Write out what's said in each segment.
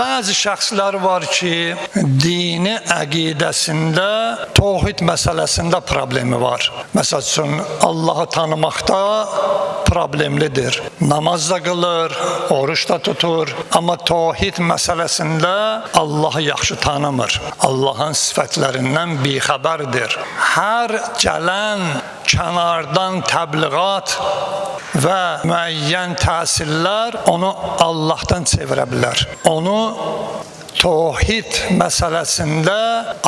Bəzi şəxslər var ki, dini əqidəsində, təvhid məsələsində problemi var. Məsəl üçün, Allahı tanımaqda problemlidir. Namaz da qılır, oruç da tutur, amma təvhid məsələsində Allahı yaxşı tanımır. Allahın sifətlərindən bixəbərdir. Hər gələn kənardan təbliğat və müəyyən təsirlər onu Allahdan çevirə bilər. Onu təvhid məsələsində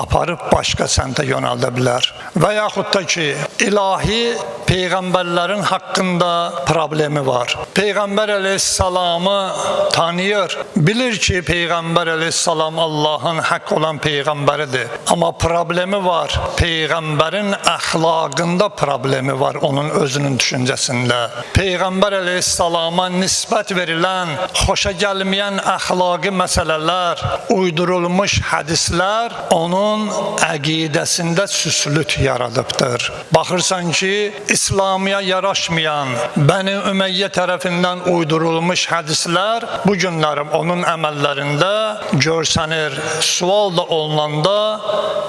aparıb başqa səmtə yönəldə bilər. Və yaxud da ki, ilahi peyğəmbərlərin haqqında problemi var. Peyğəmbər əleyhissalamı tanıyır, bilir ki, Peyğəmbər əleyhissalam Allahın haqq olan peyğəmbəridir. Amma problemi var, peyğəmbərin əxlaqında problemi var, onun özünün düşüncəsində. Peyğəmbər əleyhissalama nisbət verilən, xoşa gəlməyən əxlaqi məsələlər, uydurulmuş hədislər onun əqidəsində süslüt yaradıbdır. Baxırsan ki, İslamiyə yaraşmayan, Bəni Ümeyyə tərəfindən uydurulmuş hədislər bu günlərim onun əməllərində görsənir. Sual da olunanda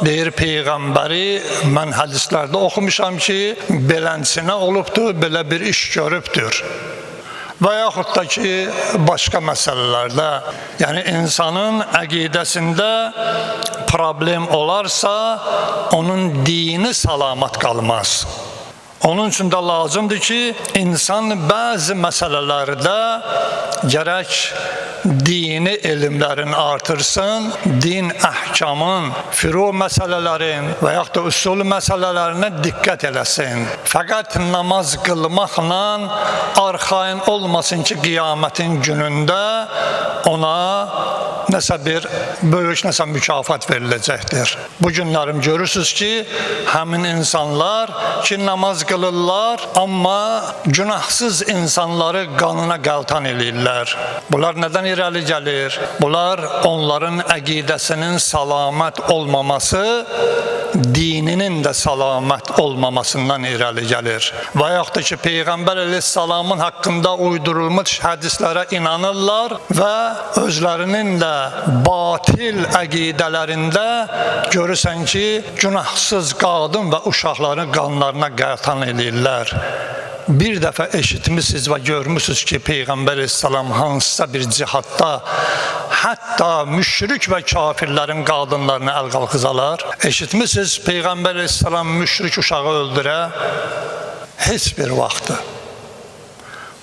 deyir Peyğəmbəri mən hədislərdə oxumuşam ki, belənsinə olubdur, belə bir iş görübdür. Və yaxud da ki, başqa məsələlərdə, yəni insanın əqidəsində problem olarsa, onun dini salamat qalmaz. Onun üçün də lazımdır ki, insan bəzi məsələlərdə gərək dini elmlərin artırsın, din əhkamın, furu məsələlərin və yaxud da usul məsələlərinə diqqət eləsin. Fəqət namaz qılmaqla arxayın olmasın ki, qiyamətin günündə ona nəsə bir böyük nəsə mükafat veriləcəkdir. Bu günlərim görürsünüz ki, həmin insanlar ki, namaz qılırlar, amma günahsız insanları qanına qəltan eləyirlər. Bunlar nədən irəli gəlir? Bunlar onların əqidəsinin salamat olmaması, dininin də salamat olmamasından irəli gəlir. Və yaxud da ki, Peyğəmbər əleyhissalamın haqqında uydurulmuş hədislərə inanırlar və özlərinin də batil əqidələrində görürsən ki, günahsız qadın və uşaqların qanlarına qəltan edirlər. Bir dəfə eşitmişsiniz və görmüşsünüz ki, Peyğəmbər əleyhissalam hansısa bir cihadda hətta müşrik və kafirlərin qadınlarına əl qalxızalar. Eşitmişsiniz Peyğəmbər əleyhissalam müşrik uşağı öldürə? Heç bir vaxtı.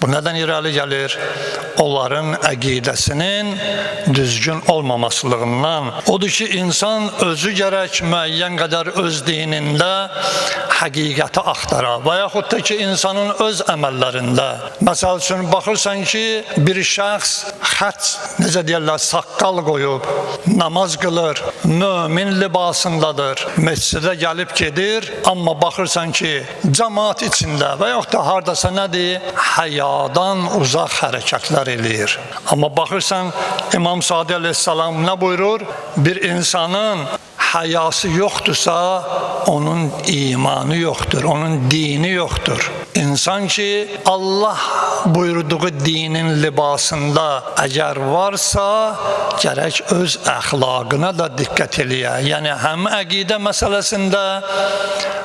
Bu nədən irəli gəlir? Onların əqidəsinin düzgün olmamasılığından. Odur ki, insan özü gərək müəyyən qədər öz dinində həqiqəti axtara və yaxud da ki, insanın öz əməllərində. Məsəl üçün, baxırsan ki, bir şəxs xəç, necə deyərlər, saqqal qoyub, namaz qılır, mömin libasındadır, məscidə gəlib gedir, amma baxırsan ki, cəmaat içində və yaxud da hardasa nədir? Həyadan uzaq hərəkətlər eləyir. Amma baxırsan, İmam Sadi əleyhissalam nə buyurur? Bir insanın həyası yoxdursa, onun imanı yoxdur, onun dini yoxdur. İnsan ki, Allah buyurduğu dinin libasında əgər varsa, gərək öz əxlaqına da diqqət eləyə. Yəni, həm əqidə məsələsində,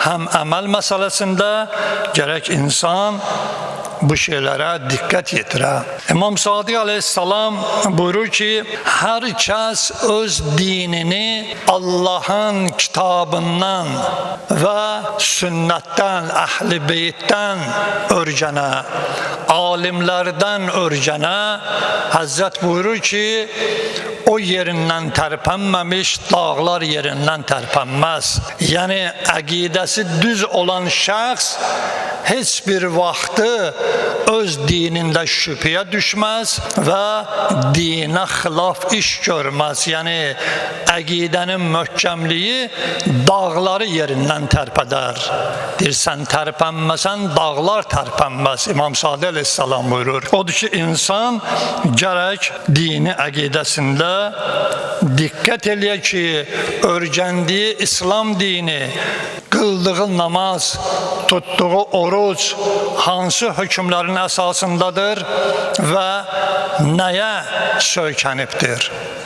həm əməl məsələsində gərək insan bu şeylərə diqqət yetirə. İmam Sadi əleyhissalam buyurur ki, hər kəs öz dinini Allahın kitabından və sünnətdən, əhl-i beytdən örgənə, alimlərdən örgənə, Həzrət buyurur ki, o yerindən tərpənməmiş, dağlar yerindən tərpənməz. Yəni, əqidəsi düz olan şəxs heç bir vaxtı öz dinində şübhəyə düşməz və dinə xilaf iş görməz. Yəni, əqidənin möhkəmliyi dağları yerindən tərpədər. Deyirsən, tərpənməsən, dağlar tərpənməz. İmam Sadi əleyhissalam buyurur. Odur ki, insan gərək dini əqidəsində diqqət eləyə ki, örgəndiyi İslam dini, qıldığı namaz, tutduğu oruc hansı hökmlərin əsasındadır və nəyə söykənibdir?